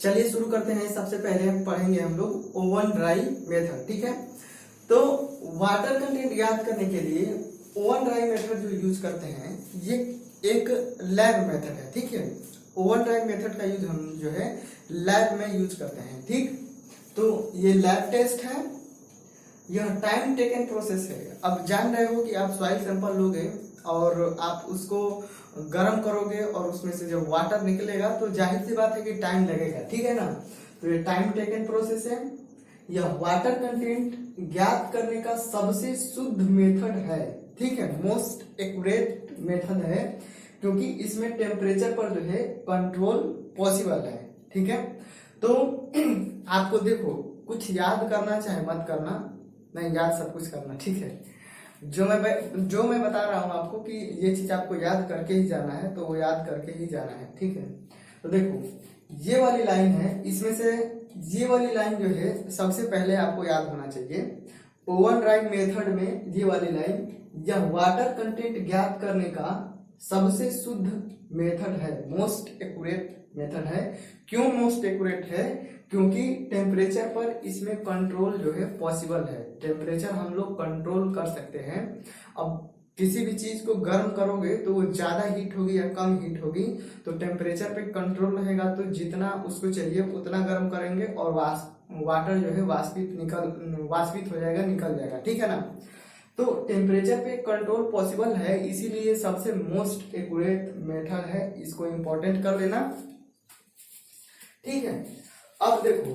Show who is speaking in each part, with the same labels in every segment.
Speaker 1: चलिए शुरू करते हैं। सबसे पहले हम पढ़ेंगे हम लोग ओवन ड्राई मेथड। ठीक है, तो वाटर कंटेंट ज्ञात करने के लिए ओवन ड्राई मेथड जो यूज करते हैं ये एक लैब मेथड है। ठीक है, ओवन ड्राई मेथड का यूज हम जो है लैब में यूज करते हैं। ठीक, तो ये लैब टेस्ट है, यह टाइम टेकन प्रोसेस है। अब जान रहे हो कि आप सॉइल सैंपल लोगे और आप उसको गर्म करोगे और उसमें से जब वाटर निकलेगा तो जाहिर सी बात है कि टाइम लगेगा। ठीक है ना, तो ये टाइम टेकन प्रोसेस है। यह वाटर कंटेंट ज्ञात करने का सबसे शुद्ध मेथड है। ठीक है, मोस्ट एक्यूरेट मेथड है, क्योंकि इसमें टेम्परेचर पर जो है कंट्रोल पॉसिबल है। ठीक है, तो आपको देखो कुछ याद करना चाहे मत करना, नहीं याद सब कुछ करना। ठीक है, जो मैं बता रहा हूं आपको कि ये चीज आपको याद करके ही जाना है, तो वो याद करके ही जाना है। ठीक है, तो देखो ये वाली लाइन है, इसमें से ये वाली लाइन जो है सबसे पहले आपको याद होना चाहिए। ओवन ड्राई मेथड में ये वाली लाइन, यह वाटर कंटेंट ज्ञात करने का सबसे शुद्ध मेथड है, मोस्ट एक्यूरेट मेथड है। क्यों मोस्ट एक्यूरेट है? क्योंकि टेम्परेचर पर इसमें कंट्रोल जो है पॉसिबल है। टेम्परेचर हम लोग कंट्रोल कर सकते हैं। अब किसी भी चीज को गर्म करोगे तो वो ज्यादा हीट होगी या कम हीट होगी, तो टेम्परेचर पे कंट्रोल रहेगा, तो जितना उसको चाहिए उतना गर्म करेंगे और वाटर जो है वाष्पित हो जाएगा, निकल जाएगा। ठीक है ना, तो टेम्परेचर पे कंट्रोल पॉसिबल है, इसीलिए सबसे मोस्ट एक्यूरेट मेथड है। इसको इंपॉर्टेंट कर लेना। ठीक है, अब देखो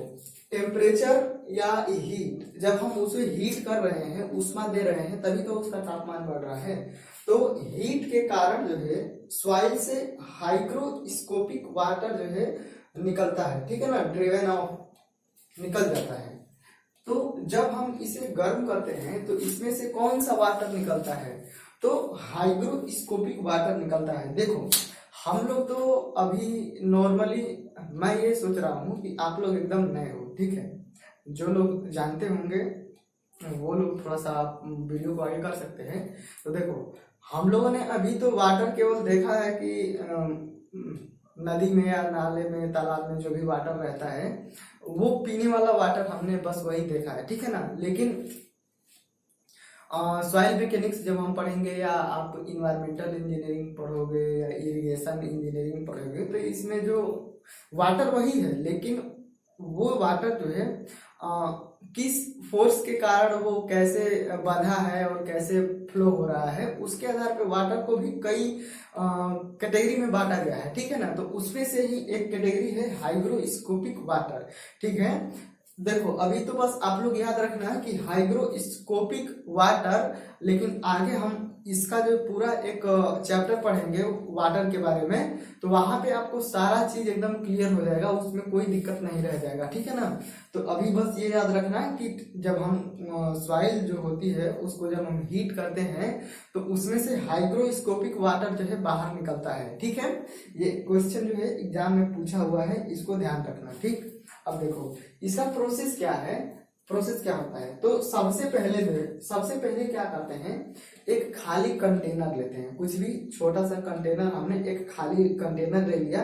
Speaker 1: टेम्परेचर या हीट, जब हम उसे हीट कर रहे हैं, उष्मा दे रहे हैं, तभी तो उसका तापमान बढ़ रहा है। तो हीट के कारण जो है सॉइल से हाइग्रोस्कोपिक वाटर जो है निकलता है। ठीक है ना, ड्रिवन ऑफ निकल जाता है। तो जब हम इसे गर्म करते हैं तो इसमें से कौन सा वाटर निकलता है? तो हाइग्रोस्कोपिक वाटर निकलता है। देखो हम लोग तो अभी नॉर्मली, मैं ये सोच रहा हूँ कि आप लोग एकदम नए हो। ठीक है, जो लोग जानते होंगे वो लोग थोड़ा सा वीडियो को आगे कर सकते हैं। तो देखो हम लोगों ने अभी तो वाटर केवल देखा है कि नदी में या नाले में तालाब में जो भी वाटर रहता है वो पीने वाला वाटर हमने बस वही देखा है। ठीक है ना, लेकिन सॉइल मैकेनिक्स जब हम पढ़ेंगे या आप इन्वायरमेंटल इंजीनियरिंग पढ़ोगे या इरिगेशन इंजीनियरिंग पढ़ोगे तो इसमें जो वाटर वही है, लेकिन वो वाटर जो है किस फोर्स के कारण वो कैसे बंधा है और कैसे फ्लो हो रहा है, उसके आधार पे वाटर को भी कई कैटेगरी में बांटा गया है। ठीक है ना, तो उसमें से ही एक कैटेगरी है हाइग्रोस्कोपिक वाटर। ठीक है, देखो अभी तो बस आप लोग याद रखना है कि हाइग्रोस्कोपिक वाटर, लेकिन आगे हम इसका जो पूरा एक चैप्टर पढ़ेंगे वाटर के बारे में, तो वहां पे आपको सारा चीज एकदम क्लियर हो जाएगा, उसमें कोई दिक्कत नहीं रह जाएगा। ठीक है ना, तो अभी बस ये याद रखना है कि जब हम सॉइल जो होती है उसको जब हम हीट करते हैं तो उसमें से हाइग्रोस्कोपिक वाटर जो है बाहर निकलता है। ठीक है, ये क्वेश्चन जो है एग्जाम में पूछा हुआ है, इसको ध्यान रखना। ठीक, अब देखो इसका प्रोसेस क्या है, प्रोसेस क्या होता है। तो सबसे पहले क्या करते हैं, एक खाली कंटेनर लेते हैं, कुछ भी छोटा सा कंटेनर, हमने एक खाली कंटेनर ले लिया।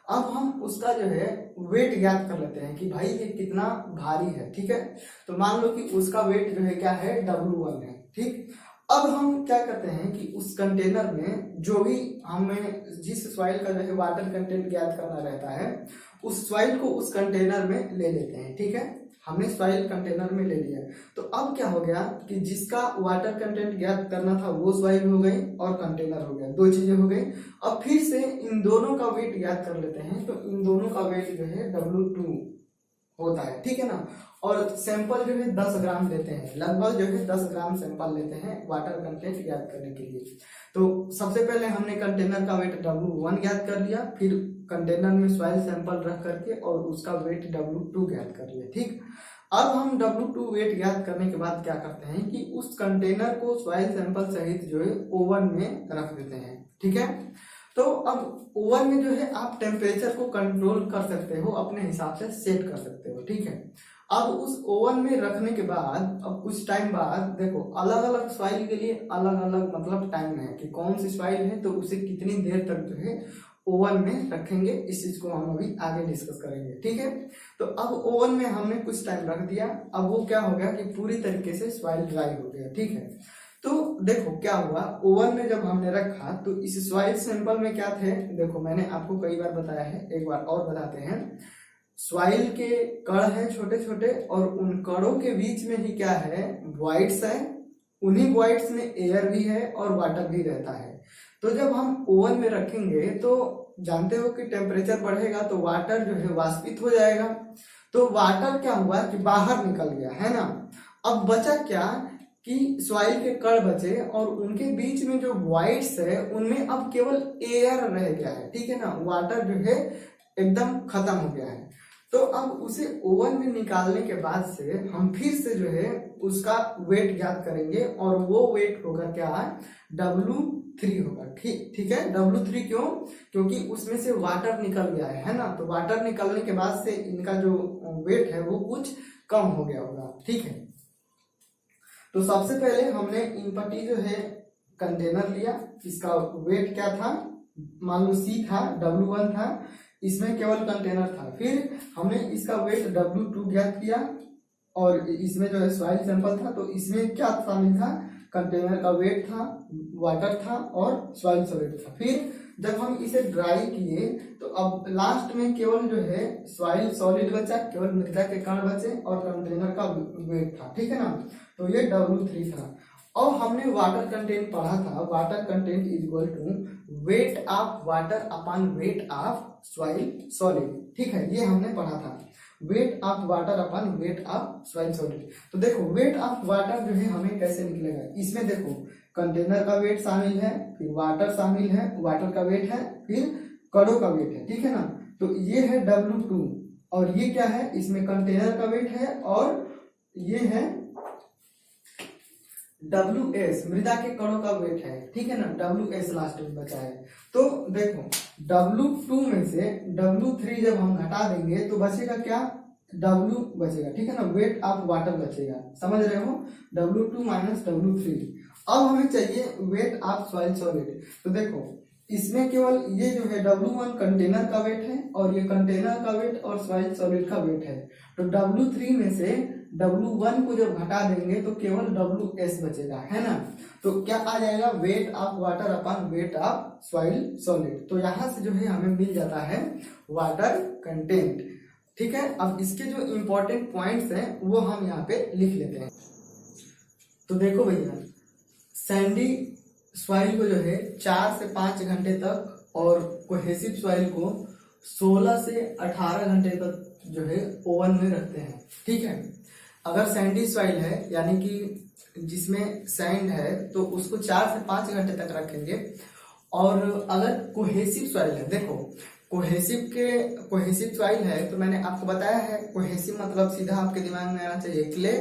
Speaker 1: अब हम उसका जो है वेट ज्ञात कर लेते हैं कि भाई ये कितना भारी है। ठीक है, तो मान लो कि उसका वेट जो है क्या है, W1 है। ठीक, अब हम क्या करते हैं कि उस कंटेनर में जो भी हमें जिस सॉइल का जो है वाटर कंटेंट ज्ञात करना रहता है, उस सॉइल को उस कंटेनर में ले लेते हैं। ठीक है, हमने सॉइल कंटेनर में ले लिया। तो अब क्या हो गया कि जिसका वाटर कंटेंट ज्ञात करना था वो सॉइल हो गई और कंटेनर हो गया, दो चीजें हो गई। अब फिर से इन दोनों का वेट ज्ञात कर लेते हैं, तो इन दोनों का वेट जो है W2 होता है। ठीक है ना, और सैंपल जो है 10 ग्राम लेते हैं, लगभग जो है 10 ग्राम सैंपल लेते हैं वाटर कंटेंट ज्ञात करने के लिए। तो सबसे पहले हमने कंटेनर का वेट W1 ज्ञात कर लिया, फिर कंटेनर में सॉइल सैंपल रख करके और उसका वेट W2 ज्ञात कर लिया। ठीक, अब हम W2 वेट ज्ञात करने के बाद क्या करते हैं कि उस कंटेनर को सॉइल सैंपल सहित जो है ओवन में रख देते हैं। ठीक है, तो अब ओवन में जो है आप टेम्परेचर को कंट्रोल कर सकते हो, अपने हिसाब से सेट कर सकते हो। ठीक है, अब उस ओवन में रखने के बाद अब कुछ टाइम बाद देखो अलग अलग सॉइल के लिए अलग अलग मतलब टाइम है कि कौन सी सॉइल है तो उसे कितनी देर तक जो है ओवन में रखेंगे। इस चीज को हम अभी आगे डिस्कस करेंगे, ठीक है। तो अब ओवन में हमने कुछ टाइम रख दिया, अब वो क्या हो गया कि पूरी तरीके से सॉइल ड्राई हो गया, ठीक है। तो देखो क्या हुआ, ओवन में जब हमने रखा तो इस सॉइल सैंपल में क्या थे, देखो मैंने आपको कई बार बताया है, एक बार और बताते हैं। सॉइल के कण है छोटे छोटे, और उन कणों के बीच में ही क्या है, वॉइड्स है। उन्हीं वॉइड्स में एयर भी है और वाटर भी रहता है। तो जब हम ओवन में रखेंगे तो जानते हो कि टेम्परेचर बढ़ेगा तो वाटर जो है वाष्पित हो जाएगा। तो वाटर क्या हुआ कि बाहर निकल गया, है ना। अब बचा क्या कि सॉइल के कण बचे, और उनके बीच में जो वॉइड्स है उनमें अब केवल एयर रह गया है, ठीक है ना। वाटर जो है एकदम खत्म हो गया है। तो अब उसे ओवन में निकालने के बाद से हम फिर से जो है उसका वेट ज्ञात करेंगे, और वो वेट होगा क्या, W3 होगा, ठीक है। W3 क्यों, क्योंकि उसमें से वाटर निकल गया है ना। तो वाटर निकलने के बाद से इनका जो वेट है वो कुछ कम हो गया होगा, ठीक है। तो सबसे पहले हमने इनपटी जो है कंटेनर लिया, इसका वेट क्या था, मान लो C था, W1 था, इसमें केवल कंटेनर था। फिर हमने इसका वेट W2 ज्ञात किया, और इसमें जो है सॉइल सैंपल था, तो इसमें क्या शामिल था, कंटेनर का वेट था, वाटर था और सॉइल सॉलिड था। फिर जब हम इसे ड्राई किए तो अब लास्ट में केवल जो है सॉइल सॉलिड बचा, केवल मृदा के कण बचे और कंटेनर का वेट था, ठीक है ना। तो ये W3 था। और हमने वाटर कंटेंट पढ़ा था, water content is equal to weight of water upon weight of soil solid, ठीक है, ये हमने पढ़ा था, weight of water upon weight of soil solid. तो देखो वेट ऑफ वाटर जो है हमें कैसे निकलेगा, इसमें देखो कंटेनर का वेट शामिल है, फिर वाटर शामिल है, वाटर का वेट है, फिर कणों का वेट है, ठीक है ना। तो ये है W2, और ये क्या है, इसमें कंटेनर का वेट है, और ये है WS, मृदा के कणों का वेट है, ठीक है ना। WS लास्ट में बचा है। तो देखो W2 में से W3 जब हम घटा देंगे तो बचेगा क्या, W बचेगा, ठीक है ना, वेट ऑफ वाटर बचेगा, समझ रहे हो, W2 माइनस W3। अब हमें चाहिए वेट ऑफ सॉइल सॉलिड। तो देखो इसमें केवल ये जो है W1 कंटेनर का वेट है, और ये कंटेनर का वेट और सॉइल सॉलिड का वेट है। तो W3 में से W1 को जब घटा देंगे तो केवल WS बचेगा, है ना। तो क्या आ जाएगा, wait of water upon weight of soil solid. तो यहां से जो है हमें मिल जाता है वाटर कंटेंट, ठीक है। अब इसके जो इंपॉर्टेंट पॉइंट्स हैं वो हम यहाँ पे लिख लेते हैं। तो देखो भैया, सैंडी सॉइल को जो है 4 से 5 घंटे तक, और कोहेसिव सॉइल को 16 से 18 घंटे तक जो है ओवन में रखते हैं, ठीक है। अगर सैंडी सॉइल है यानी कि जिसमें सैंड है तो उसको 4 से 5 घंटे तक रखेंगे। और अगर कोहेसिव सॉइल है, देखो कोहेसिव सॉइल है तो मैंने आपको बताया है, कोहेसिव मतलब सीधा आपके दिमाग में आना चाहिए क्ले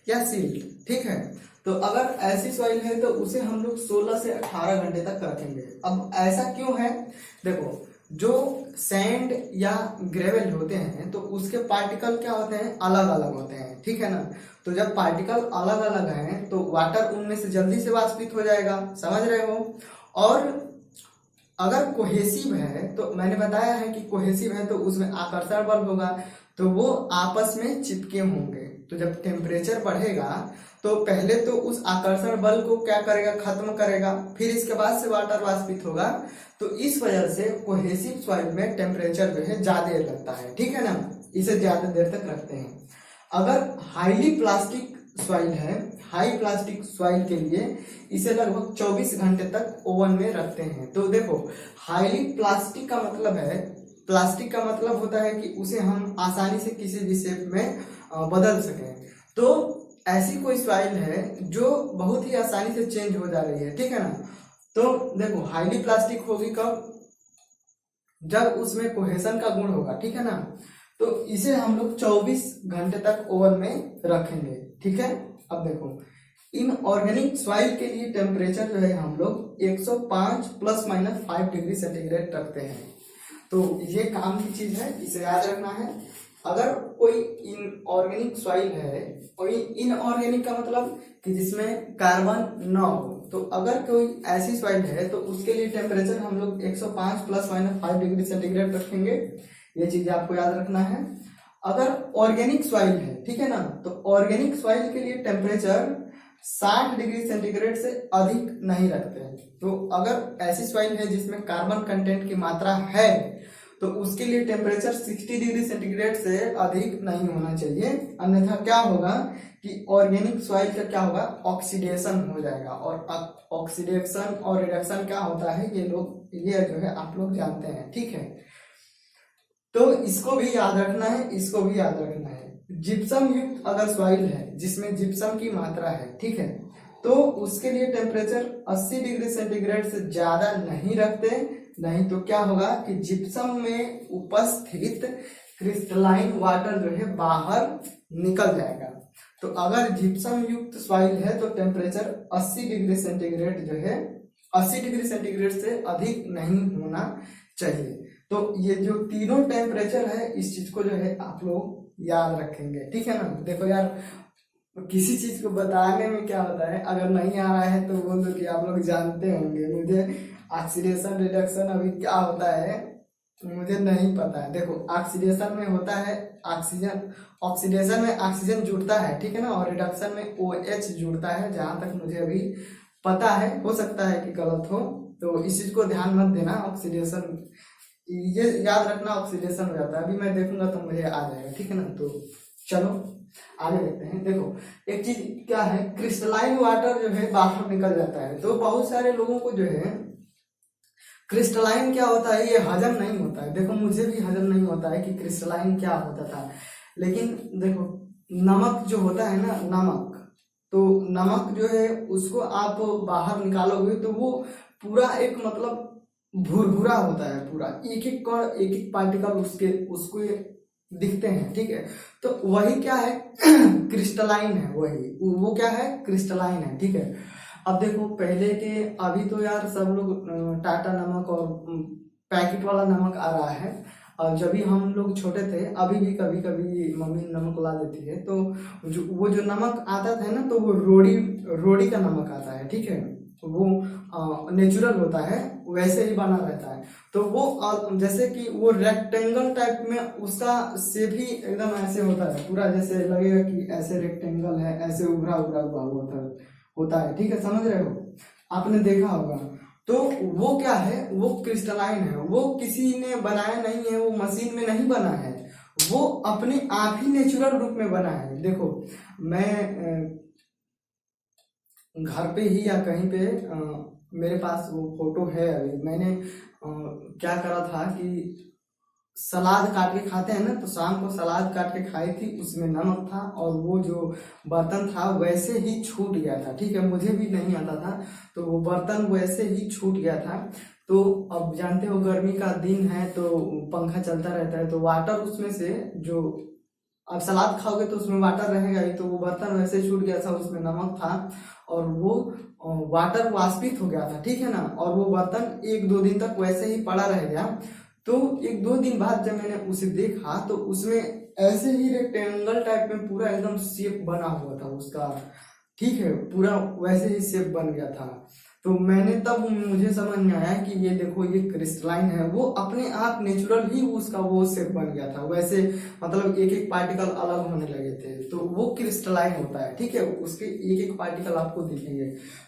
Speaker 1: या सिल्ट, ठीक है। तो अगर ऐसी सॉइल है तो उसे हम लोग 16 से 18 घंटे तक रखेंगे। अब ऐसा क्यों है, देखो जो सैंड या ग्रेवल होते हैं तो उसके पार्टिकल क्या होते हैं, अलग अलग होते हैं, ठीक है ना। तो जब पार्टिकल अलग अलग हैं तो वाटर उनमें से जल्दी से वाष्पित हो जाएगा, समझ रहे हो। और अगर कोहेसिव है तो मैंने बताया है कि कोहेसिव है तो उसमें आकर्षण बल होगा, तो वो आपस में चिपके होंगे। तो जब टेम्परेचर बढ़ेगा तो पहले तो उस आकर्षण बल को क्या करेगा, खत्म करेगा, फिर इसके बाद से वाटर वाष्पित होगा। तो इस वजह से कोहेसिव सॉइल में टेम्परेचर जो है ज्यादा लगता है, ठीक है ना, इसे ज्यादा देर तक रखते हैं। अगर हाईली प्लास्टिक सॉइल है, हाई प्लास्टिक सॉइल के लिए इसे लगभग 24 घंटे तक ओवन में रखते हैं। तो देखो हाईली प्लास्टिक का मतलब है, प्लास्टिक का मतलब होता है कि उसे हम आसानी से किसी भी शेप में बदल सकें। तो ऐसी कोई सॉइल है जो बहुत ही आसानी से चेंज हो जा रही है, ठीक है ना। तो देखो हाईली प्लास्टिक होगी कब, जब उसमें कोहेशन का गुण होगा, ठीक है ना। तो इसे हम लोग 24 घंटे तक ओवन में रखेंगे, ठीक है। अब देखो इन ऑर्गेनिक सॉइल के लिए टेम्परेचर जो है हम लोग 105 ± 5 डिग्री सेंटीग्रेड रखते हैं। तो ये काम की चीज है, इसे याद रखना है। अगर कोई इनऑर्गेनिक सॉइल है, कोई इनऑर्गेनिक का मतलब कि जिसमें कार्बन न हो, तो अगर कोई ऐसी सॉइल है तो उसके लिए टेम्परेचर हम लोग 105 ± 5 डिग्री सेंटीग्रेड रखेंगे। ये चीज आपको याद रखना है। अगर ऑर्गेनिक सॉइल है, ठीक है ना, तो ऑर्गेनिक सॉइल के लिए टेम्परेचर 60 डिग्री सेंटीग्रेड से अधिक नहीं रखते हैं। तो अगर ऐसी सॉइल है जिसमें कार्बन कंटेंट की मात्रा है तो उसके लिए टेम्परेचर 60 डिग्री सेंटीग्रेड से अधिक नहीं होना चाहिए, अन्यथा क्या होगा कि ऑर्गेनिक सॉइल का क्या होगा, ऑक्सीडेशन हो जाएगा। और ऑक्सीडेशन और रिडक्शन क्या होता है ये जो है आप लोग जानते हैं, ठीक है। तो इसको भी याद रखना है, इसको भी याद रखना है। जिप्सम युक्त अगर सॉइल है जिसमें जिप्सम की मात्रा है, ठीक है, तो उसके लिए टेम्परेचर 80 डिग्री सेंटीग्रेड से ज्यादा नहीं रखते, नहीं तो क्या होगा कि जिप्सम में उपस्थित क्रिस्टलाइन वाटर जो है बाहर निकल जाएगा। तो अगर जिप्सम युक्त सॉइल है तो टेम्परेचर 80 डिग्री सेंटीग्रेड जो है 80 डिग्री सेंटीग्रेड से अधिक नहीं होना चाहिए। तो ये जो तीनों टेम्परेचर है इस चीज को जो है आप लोग याद रखेंगे, ठीक है ना। देखो यार, किसी चीज को बताने में क्या होता है, अगर नहीं आ रहा है तो बोल दो कि आप लोग जानते होंगे। मुझे ऑक्सीडेशन रिडक्शन अभी क्या होता है मुझे नहीं पता है। देखो, ऑक्सीडेशन में होता है ऑक्सीडेशन में ऑक्सीजन जुड़ता है, ठीक है ना, और रिडक्शन में OH जुड़ता है, जहां तक मुझे अभी पता है। हो सकता है कि गलत हो, तो इस चीज को ध्यान मत देना। ऑक्सीडेशन ये याद रखना, ऑक्सीडेशन हो जाता है। अभी मैं देखूंगा तो मुझे आ जाएगा, ठीक है ना। तो चलो आगे देखते हैं। देखो, एक चीज क्या है, क्रिस्टलाइन वाटर जो है बाहर निकल जाता है। तो बहुत सारे लोगों को जो है क्रिस्टलाइन क्या होता है ये हजम नहीं होता है। देखो, मुझे भी हजम नहीं होता है कि क्रिस्टलाइन क्या होता था। लेकिन देखो, नमक जो होता है ना, नमक, तो नमक जो है उसको आप बाहर निकालोगे तो वो पूरा एक मतलब भुरभुरा होता है। पूरा एक एक कण, एक एक पार्टिकल उसको दिखते हैं, ठीक है। तो वही क्या है क्रिस्टलाइन है, वही वो क्या है, क्रिस्टलाइन है, ठीक है। अब देखो, पहले के, अभी तो यार सब लोग टाटा नमक और पैकेट वाला नमक आ रहा है। और जब भी हम लोग छोटे थे, अभी भी कभी कभी मम्मी नमक ला देती है, तो वो जो नमक आता था ना, तो वो रोड़ी का नमक आता है, ठीक है। वो नेचुरल होता है, वैसे ही बना रहता है। तो वो जैसे कि वो रेक्टेंगल टाइप में उसका शेप ही एकदम ऐसे होता है, पूरा जैसे लगेगा कि ऐसे रेक्टेंगल है, ऐसे उभरा उभरा हुआ होता है, ठीक है, समझ रहे हो, आपने देखा होगा। तो वो क्या है, वो क्रिस्टलाइन है, वो किसी ने बनाया नहीं है, वो मशीन में नहीं बना है, वो अपने आप ही नेचुरल रूप में बना है। देखो, मैं घर पे ही या कहीं पे मेरे पास वो फोटो है। अभी मैंने क्या करा था कि सलाद काट के खाते हैं ना, तो शाम को सलाद काट के खाई थी, उसमें नमक था और वो जो बर्तन था वैसे ही छूट गया था, ठीक है। मुझे भी नहीं आता था, तो वो बर्तन वैसे ही छूट गया था। तो अब जानते हो गर्मी का दिन है तो पंखा चलता रहता है, तो वाटर उसमें से जो अब सलाद खाओगे तो उसमें वाटर रहेगा ही, तो वो बर्तन वैसे छूट गया था, उसमें नमक था और वो वाटर वाष्पित हो गया था, ठीक है ना। और वो बर्तन 1-2 दिन तक वैसे ही पड़ा रह गया। तो 1-2 दिन बाद जब मैंने उसे देखा तो उसमें ऐसे ही रेक्टेंगल टाइप में पूरा एकदम शेप बना हुआ था उसका, ठीक है, पूरा वैसे ही शेप बन गया था। तो मैंने तब मुझे समझ में आया कि ये देखो, ये क्रिस्टलाइन है, वो अपने आप नेचुरल ही उसका वो शेप बन गया था, वैसे मतलब एक एक पार्टिकल अलग होने लगे थे, तो वो क्रिस्टलाइन होता है, ठीक है। उसके एक एक पार्टिकल आपको दिखेंगे।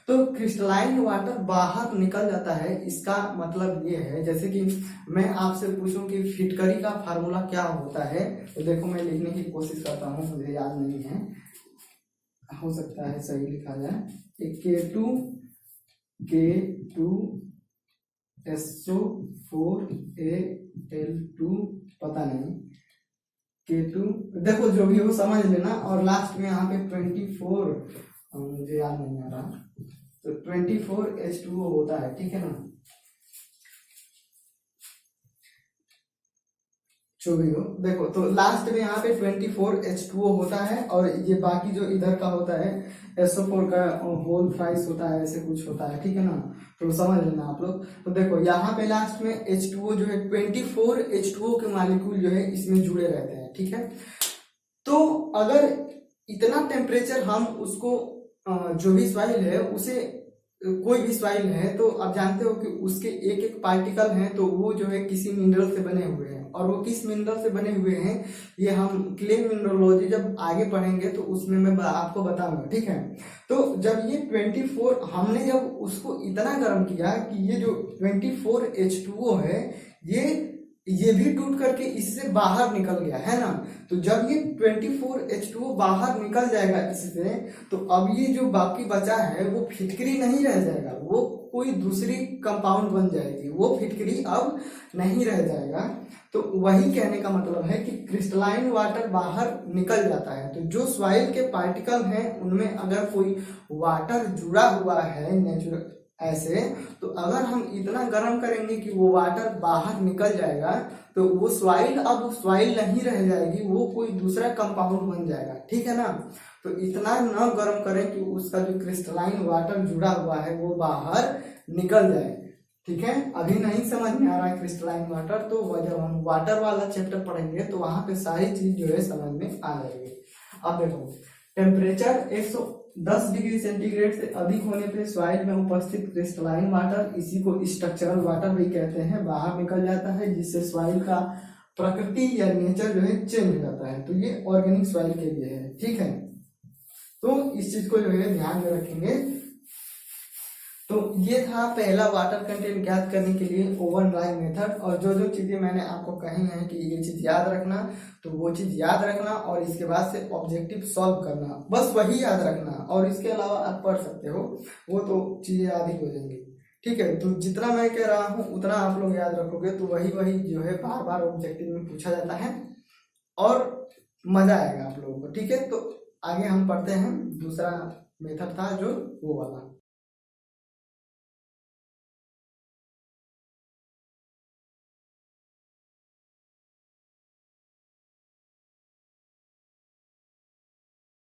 Speaker 1: तो क्रिस्टलाइन वाटर बाहर निकल जाता है, इसका मतलब ये है, जैसे कि मैं आपसे पूछूं कि फिटकरी का फार्मूला क्या होता है, तो देखो मैं लिखने की कोशिश करता हूँ, मुझे याद नहीं है, हो सकता है सही लिखा जाए। K2SO4Al2 पता नहीं, K2 देखो जो भी हो समझ लेना। और लास्ट में यहाँ पे 24 मुझे याद नहीं आ रहा, तो 24H2O होता है, ठीक है ना, जो भी हो। देखो, तो लास्ट में यहाँ पे 24H2O होता है, और ये बाकी जो इधर का होता है SO4 का होल थ्राइस होता है, ऐसे कुछ होता है, ठीक है ना। तो समझ लेना आप लोग। तो देखो यहाँ पे लास्ट में H2O जो है 24H2O के मॉलिक्यूल जो है इसमें जुड़े रहते हैं, ठीक है। तो अगर इतना टेम्परेचर हम उसको जो भी सॉइल है उसे कोई भी सॉइल है तो आप जानते हो कि उसके एक एक पार्टिकल हैं तो वो जो है किसी मिनरल से बने हुए हैं, और वो किस मिनरल से बने हुए हैं ये हम क्ले मिनरोलॉजी जब आगे पढ़ेंगे तो उसमें मैं आपको बताऊंगा, ठीक है। तो जब ये 24 हमने जब उसको इतना गर्म किया कि ये जो 24H2O है ये भी टूट करके इससे बाहर निकल गया है ना। तो जब ये 24H2O बाहर निकल जाएगा इससे, तो अब ये जो बाकी बचा है वो फिटकरी नहीं रह जाएगा, वो कोई दूसरी कंपाउंड बन जाएगी, वो फिटकरी अब नहीं रह जाएगा। तो वही कहने का मतलब है कि क्रिस्टलाइन वाटर बाहर निकल जाता है। तो जो सॉइल के पार्टिकल हैं उनमें अगर कोई वाटर जुड़ा हुआ है नेचुरल ऐसे, तो अगर हम इतना गर्म करेंगे कि वो वाटर बाहर निकल जाएगा तो वो सॉइल अब सॉइल नहीं रह जाएगी, वो कोई दूसरा कंपाउंड बन जाएगा, ठीक है ना। तो इतना न गर्म करें कि उसका जो क्रिस्टलाइन वाटर जुड़ा हुआ है वो बाहर निकल जाए, ठीक है। अभी नहीं समझ में आ रहा है क्रिस्टलाइन वाटर, तो जब हम वाटर वाला चैप्टर पढ़ेंगे तो वहां पे सारी चीज जो है समझ में आ जाएगी। अब देखो टेम्परेचर 110 डिग्री सेंटीग्रेड से अधिक होने पे सॉइल में उपस्थित क्रिस्टलाइन वाटर, इसी को स्ट्रक्चरल वाटर भी कहते हैं, बाहर निकल जाता है, जिससे सॉइल का प्रकृति या नेचर जो है चेंज हो जाता है। तो ये ऑर्गेनिक सॉइल के लिए है, ठीक है। तो इस चीज को जो है ध्यान में रखेंगे। तो ये था पहला वाटर कंटेंट ज्ञात करने के लिए ओवन ड्राई मेथड। और जो जो चीजें मैंने आपको कही हैं कि ये चीज याद रखना, तो वो चीज याद रखना और इसके बाद से ऑब्जेक्टिव सॉल्व करना, बस वही याद रखना। और इसके अलावा आप पढ़ सकते हो, वो तो चीजें याद ही हो जाएंगी, ठीक है। तो जितना मैं कह रहा हूँ उतना आप लोग याद रखोगे तो वही जो है बार बार ऑब्जेक्टिव में पूछा जाता है और मजा आएगा आप लोगों को, ठीक है। तो आगे हम पढ़ते हैं, दूसरा मेथड था जो वो वाला।